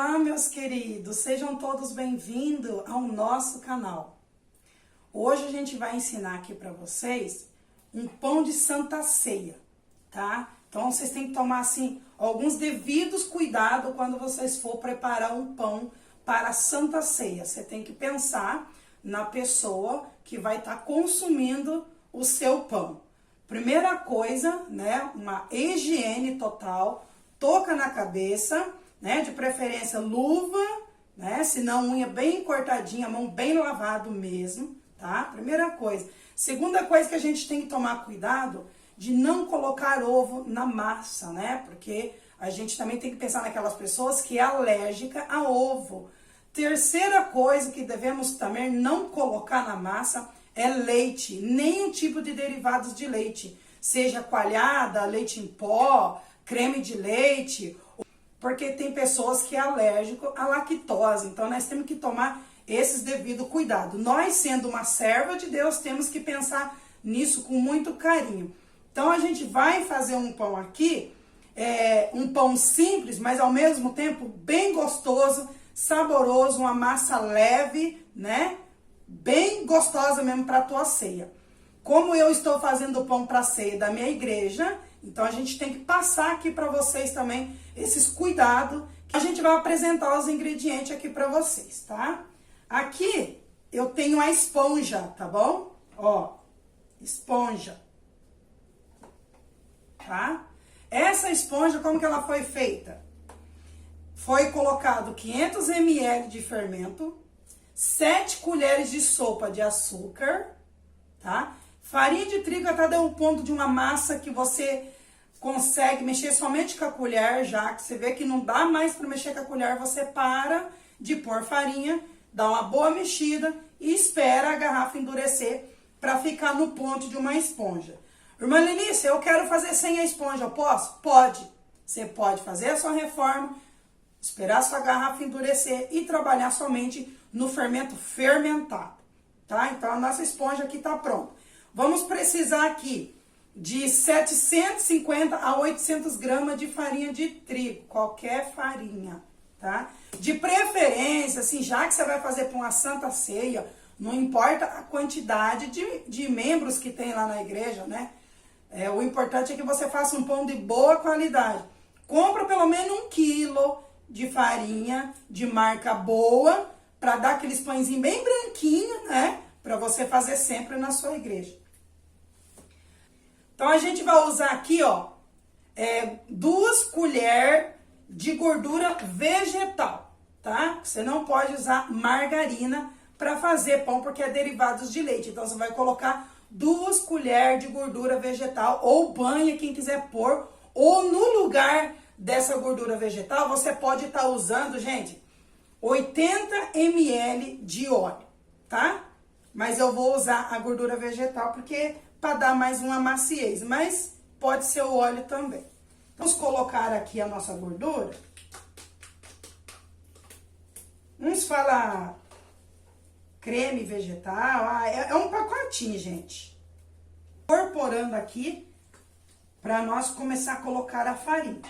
Olá, meus queridos, sejam todos bem-vindos ao nosso canal. Hoje a gente vai ensinar aqui para vocês um pão de Santa Ceia, tá? Então vocês têm que tomar assim alguns devidos cuidados quando vocês for preparar um pão para a Santa Ceia. Você tem que pensar na pessoa que vai estar consumindo o seu pão. Primeira coisa, né, uma higiene total, touca na cabeça, né, de preferência luva, né, se não unha bem cortadinha, mão bem lavado mesmo, tá? Primeira coisa. Segunda coisa que a gente tem que tomar cuidado de não colocar ovo na massa, né? Porque a gente também tem que pensar naquelas pessoas que é alérgica a ovo. Terceira coisa que devemos também não colocar na massa é leite, nenhum tipo de derivados de leite, seja coalhada, leite em pó, creme de leite, porque tem pessoas que é alérgico à lactose, então nós temos que tomar esses devidos cuidados. Nós, sendo uma serva de Deus, temos que pensar nisso com muito carinho. Então a gente vai fazer um pão aqui, um pão simples, mas ao mesmo tempo bem gostoso, saboroso, uma massa leve, né? Bem gostosa mesmo para a tua ceia. Como eu estou fazendo o pão para a ceia da minha igreja, então a gente tem que passar aqui para vocês também esses cuidados. A gente vai apresentar os ingredientes aqui para vocês, tá? Aqui eu tenho a esponja, tá bom? Ó, esponja, tá? Essa esponja, como que ela foi feita? Foi colocado 500 ml de fermento, 7 colheres de sopa de açúcar, tá? Farinha de trigo até dar o ponto de uma massa que você consegue mexer somente com a colher, já que você vê que não dá mais para mexer com a colher, você para de pôr farinha, dá uma boa mexida e espera a garrafa endurecer para ficar no ponto de uma esponja. Irmã Lenice, eu quero fazer sem a esponja, eu posso? Pode. Você pode fazer a sua reforma, esperar a sua garrafa endurecer e trabalhar somente no fermento fermentado, tá? Então a nossa esponja aqui tá pronta. Vamos precisar aqui de 750 a 800 gramas de farinha de trigo, qualquer farinha, tá? De preferência, assim, já que você vai fazer para uma Santa Ceia, não importa a quantidade de membros que tem lá na igreja, né? O importante é que você faça um pão de boa qualidade. Compra pelo menos 1 quilo de farinha de marca boa, para dar aqueles pãezinhos bem branquinhos, né? Para você fazer sempre na sua igreja. Então, a gente vai usar aqui, ó, 2 colheres de gordura vegetal, tá? Você não pode usar margarina para fazer pão, porque é derivados de leite. Então, você vai colocar 2 colheres de gordura vegetal, ou banha, quem quiser pôr, ou no lugar dessa gordura vegetal, você pode estar usando, gente, 80 ml de óleo, tá? Mas eu vou usar a gordura vegetal porque para dar mais uma maciez, mas pode ser o óleo também. Vamos colocar aqui a nossa gordura. Uns falam creme vegetal, é um pacotinho, gente. Incorporando aqui para nós começar a colocar a farinha.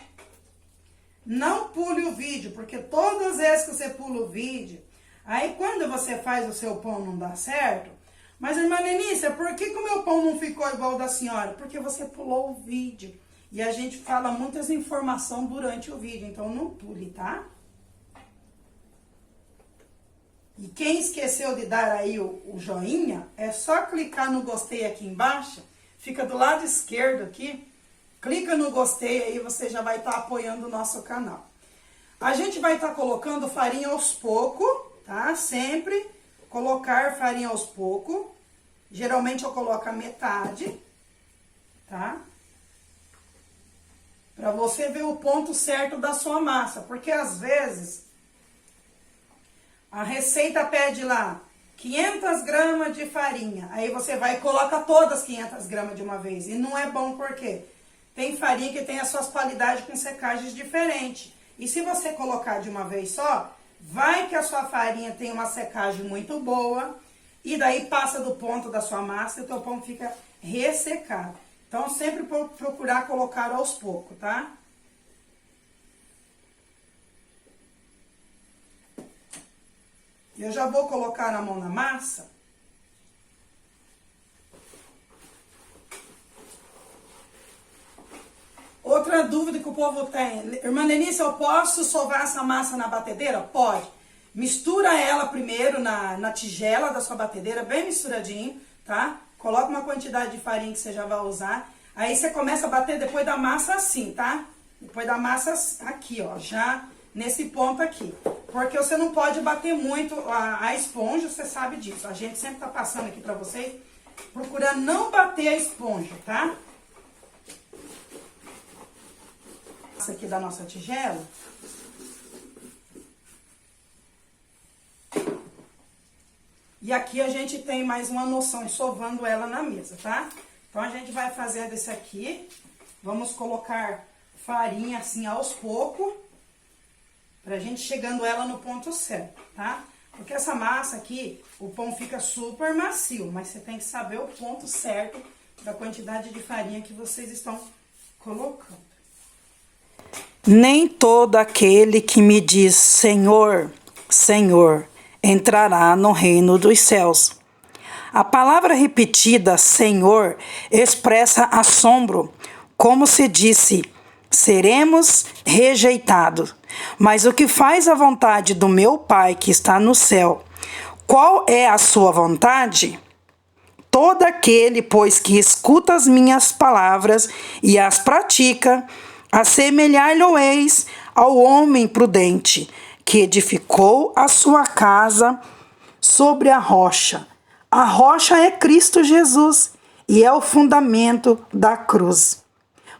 Não pule o vídeo, porque todas as vezes que você pula o vídeo, aí quando você faz o seu pão não dá certo. Mas, irmã Lenícia, por que o meu pão não ficou igual ao da senhora? Porque você pulou o vídeo. E a gente fala muitas informações durante o vídeo, então não pule, tá? E quem esqueceu de dar aí o joinha, é só clicar no gostei aqui embaixo, fica do lado esquerdo aqui. Clica no gostei aí, você já vai estar apoiando o nosso canal. A gente vai estar colocando farinha aos poucos, tá? Sempre colocar farinha aos poucos. Geralmente eu coloco a metade, tá? Pra você ver o ponto certo da sua massa. Porque às vezes a receita pede lá 500 gramas de farinha. Aí você vai e coloca todas as 500 gramas de uma vez. E não é bom porque tem farinha que tem as suas qualidades com secagens diferentes. E se você colocar de uma vez só, vai que a sua farinha tem uma secagem muito boa. E daí passa do ponto da sua massa e o teu pão fica ressecado. Então, sempre procurar colocar aos poucos, tá? Eu já vou colocar a mão na massa. Outra dúvida que o povo tem. Irmã Denise, eu posso sovar essa massa na batedeira? Pode. Mistura ela primeiro na tigela da sua batedeira, bem misturadinho, tá? Coloca uma quantidade de farinha que você já vai usar. Aí você começa a bater depois da massa assim, tá? Depois da massa aqui, ó, já nesse ponto aqui. Porque você não pode bater muito a esponja, você sabe disso. A gente sempre tá passando aqui pra vocês, procurando não bater a esponja, tá? Essa aqui da nossa tigela. E aqui a gente tem mais uma noção de sovando ela na mesa, tá? Então, a gente vai fazer desse aqui. Vamos colocar farinha assim aos poucos, pra gente chegando ela no ponto certo, tá? Porque essa massa aqui, o pão fica super macio, mas você tem que saber o ponto certo da quantidade de farinha que vocês estão colocando. Nem todo aquele que me diz Senhor, Senhor, entrará no reino dos céus. A palavra repetida, Senhor, expressa assombro, como se disse, seremos rejeitados. Mas o que faz a vontade do meu Pai que está no céu? Qual é a sua vontade? Todo aquele, pois, que escuta as minhas palavras e as pratica, assemelhar-lhe-eis ao homem prudente, que edificou a sua casa sobre a rocha. A rocha é Cristo Jesus e é o fundamento da cruz.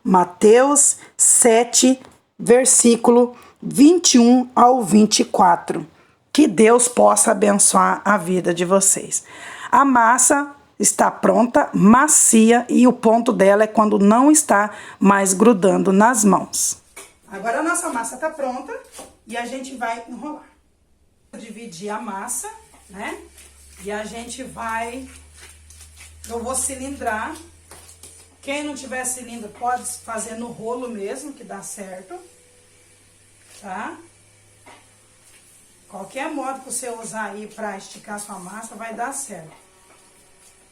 Mateus 7, versículo 21 ao 24. Que Deus possa abençoar a vida de vocês. A massa está pronta, macia, e o ponto dela é quando não está mais grudando nas mãos. Agora a nossa massa está pronta e a gente vai enrolar. Dividir a massa, né? E a gente vai... Eu vou cilindrar. Quem não tiver cilindro pode fazer no rolo mesmo, que dá certo. Tá? Qualquer modo que você usar aí para esticar sua massa vai dar certo.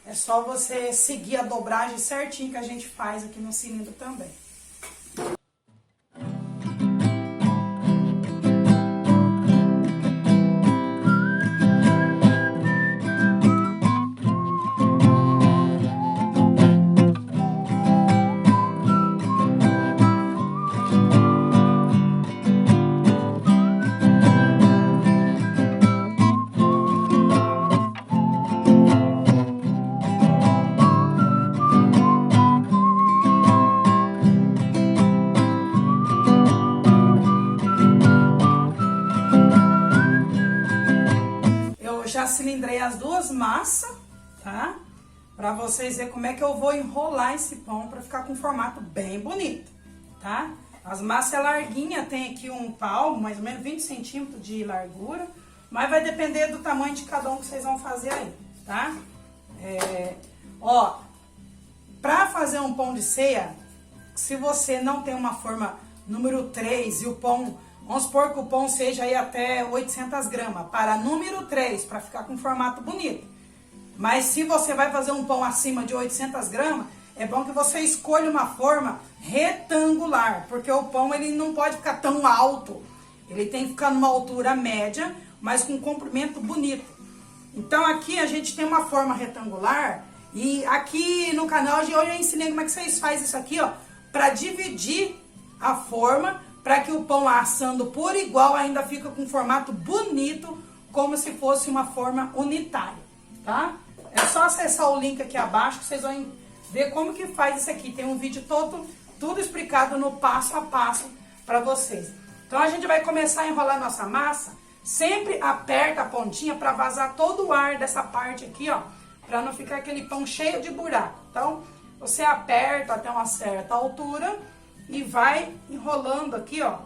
É só você seguir a dobragem certinho que a gente faz aqui no cilindro também. Já cilindrei as duas massas, tá? Pra vocês verem como é que eu vou enrolar esse pão pra ficar com um formato bem bonito, tá? As massas é larguinha, tem aqui um palmo, mais ou menos 20 centímetros de largura, mas vai depender do tamanho de cada um que vocês vão fazer aí, tá? Ó, pra fazer um pão de ceia, se você não tem uma forma número 3 e o pão... Vamos supor que o pão seja aí até 800 gramas, para número 3, para ficar com um formato bonito. Mas se você vai fazer um pão acima de 800 gramas, é bom que você escolha uma forma retangular, porque o pão ele não pode ficar tão alto. Ele tem que ficar numa altura média, mas com um comprimento bonito. Então aqui a gente tem uma forma retangular, e aqui no canal de hoje eu ensinei como é que vocês fazem isso aqui, ó, para dividir a forma, para que o pão assando por igual ainda fica com um formato bonito, como se fosse uma forma unitária, tá? É só acessar o link aqui abaixo que vocês vão ver como que faz isso aqui. Tem um vídeo todo, tudo explicado no passo a passo para vocês. Então a gente vai começar a enrolar nossa massa, sempre aperta a pontinha para vazar todo o ar dessa parte aqui, ó, para não ficar aquele pão cheio de buraco. Então você aperta até uma certa altura e vai enrolando aqui, ó.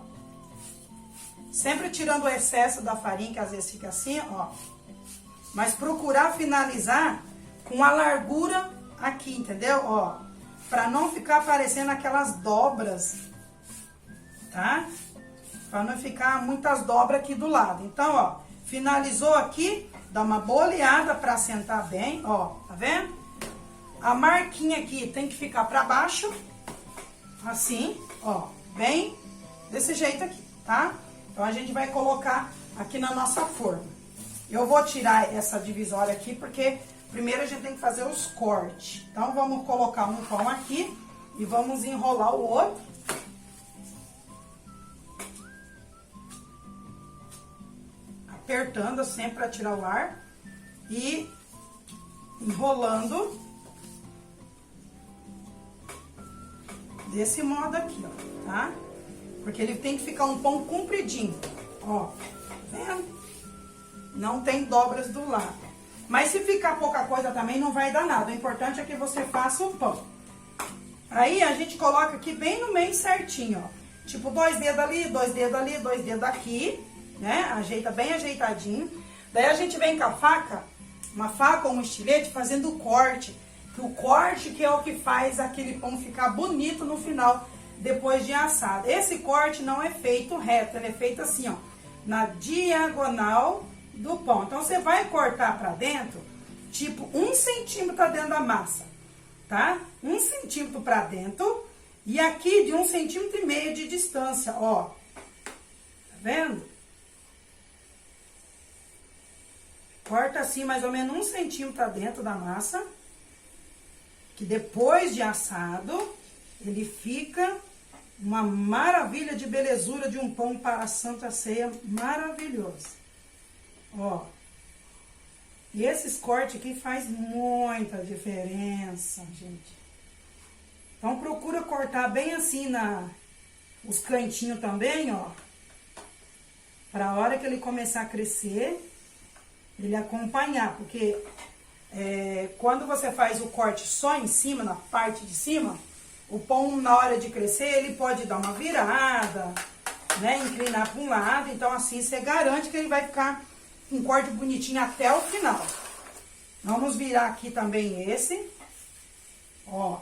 Sempre tirando o excesso da farinha, que às vezes fica assim, ó. Mas procurar finalizar com a largura aqui, entendeu? Ó, pra não ficar aparecendo aquelas dobras, tá? Pra não ficar muitas dobras aqui do lado. Então, ó, Finalizou aqui, dá uma boleada para assentar bem, ó, tá vendo? A marquinha aqui tem que ficar para baixo, assim, ó, bem desse jeito aqui, tá? Então, a gente vai colocar aqui na nossa forma. Eu vou tirar essa divisória aqui, porque primeiro a gente tem que fazer os cortes. Então, vamos colocar um pão aqui e vamos enrolar o outro. Apertando sempre para tirar o ar e enrolando desse modo aqui, ó, tá? Porque ele tem que ficar um pão compridinho, ó, tá vendo? Não tem dobras do lado. Mas se ficar pouca coisa também não vai dar nada. O importante é que você faça o pão. Aí a gente coloca aqui bem no meio certinho, ó. Tipo, 2 dedos ali, 2 dedos ali, 2 dedos aqui, né? Ajeita bem ajeitadinho. Daí a gente vem com a faca, uma faca ou um estilete, fazendo o corte. O corte que é o que faz aquele pão ficar bonito no final, depois de assado. Esse corte não é feito reto, ele é feito assim, ó, na diagonal do pão. Então, você vai cortar pra dentro, tipo, 1 centímetro dentro da massa, tá? 1 centímetro pra dentro e aqui de 1,5 centímetros de distância, ó. Tá vendo? Corta assim, mais ou menos 1 centímetro pra dentro da massa. Que depois de assado, ele fica uma maravilha de belezura de um pão para a Santa Ceia, maravilhoso. Ó, e esses cortes aqui faz muita diferença, gente. Então, procura cortar bem assim os cantinhos também, ó. Para a hora que ele começar a crescer, ele acompanhar, porque... quando você faz o corte só em cima, na parte de cima, o pão, na hora de crescer, ele pode dar uma virada, né? Inclinar para um lado. Então, assim, você garante que ele vai ficar um corte bonitinho até o final. Vamos virar aqui também esse. Ó.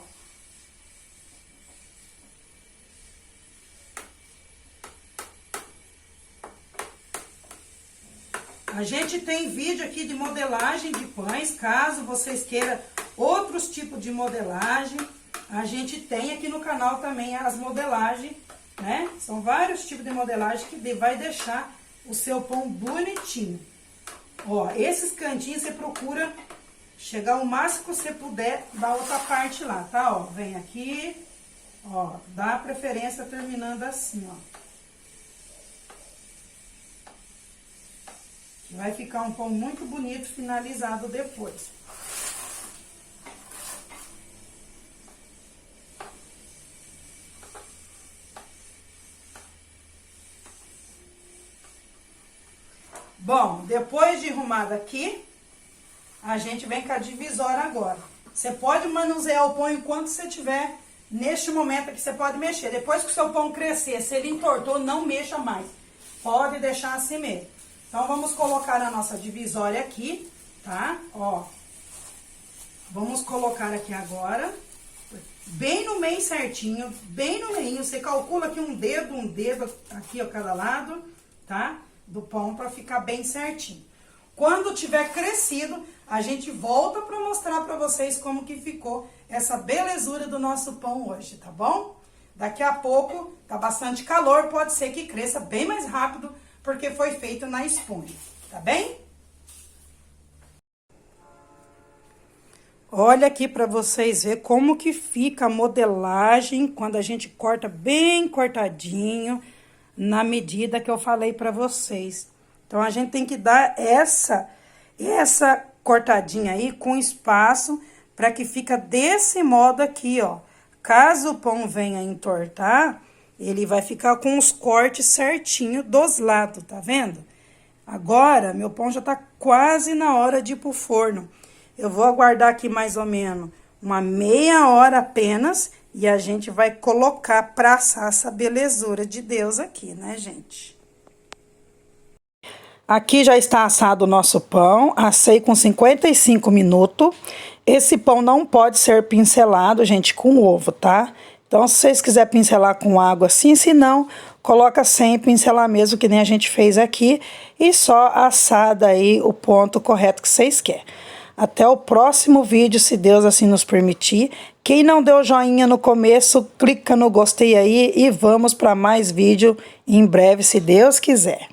A gente tem vídeo aqui de modelagem de pães, caso vocês queiram outros tipos de modelagem. A gente tem aqui no canal também as modelagens, né? São vários tipos de modelagem que vai deixar o seu pão bonitinho. Ó, esses cantinhos você procura chegar o máximo que você puder da outra parte lá, tá? Ó, vem aqui, ó, dá preferência terminando assim, ó. Vai ficar um pão muito bonito, finalizado depois. Bom, depois de arrumado aqui, a gente vem com a divisória agora. Você pode manusear o pão enquanto você tiver, neste momento aqui, você pode mexer. Depois que o seu pão crescer, se ele entortou, não mexa mais. Pode deixar assim mesmo. Então, vamos colocar a nossa divisória aqui, tá? Ó, vamos colocar aqui agora, bem no meio certinho, bem no meio. Você calcula aqui um dedo aqui a cada lado, tá? Do pão, pra ficar bem certinho. Quando tiver crescido, a gente volta pra mostrar pra vocês como que ficou essa belezura do nosso pão hoje, tá bom? Daqui a pouco, tá bastante calor, pode ser que cresça bem mais rápido, porque foi feito na esponja, tá bem? Olha aqui para vocês verem como que fica a modelagem quando a gente corta bem cortadinho, na medida que eu falei para vocês. Então, a gente tem que dar essa cortadinha aí com espaço para que fica desse modo aqui, ó. Caso o pão venha entortar, ele vai ficar com os cortes certinho dos lados, tá vendo? Agora, meu pão já tá quase na hora de ir pro forno. Eu vou aguardar aqui mais ou menos uma meia hora apenas e a gente vai colocar pra assar essa belezura de Deus aqui, né, gente? Aqui já está assado o nosso pão, assei com 55 minutos. Esse pão não pode ser pincelado, gente, com ovo, tá? Então, se vocês quiserem pincelar com água assim, se não, coloca sem pincelar mesmo, que nem a gente fez aqui, e só assada aí o ponto correto que vocês querem. Até o próximo vídeo, se Deus assim nos permitir. Quem não deu joinha no começo, clica no gostei aí e vamos para mais vídeo em breve, se Deus quiser.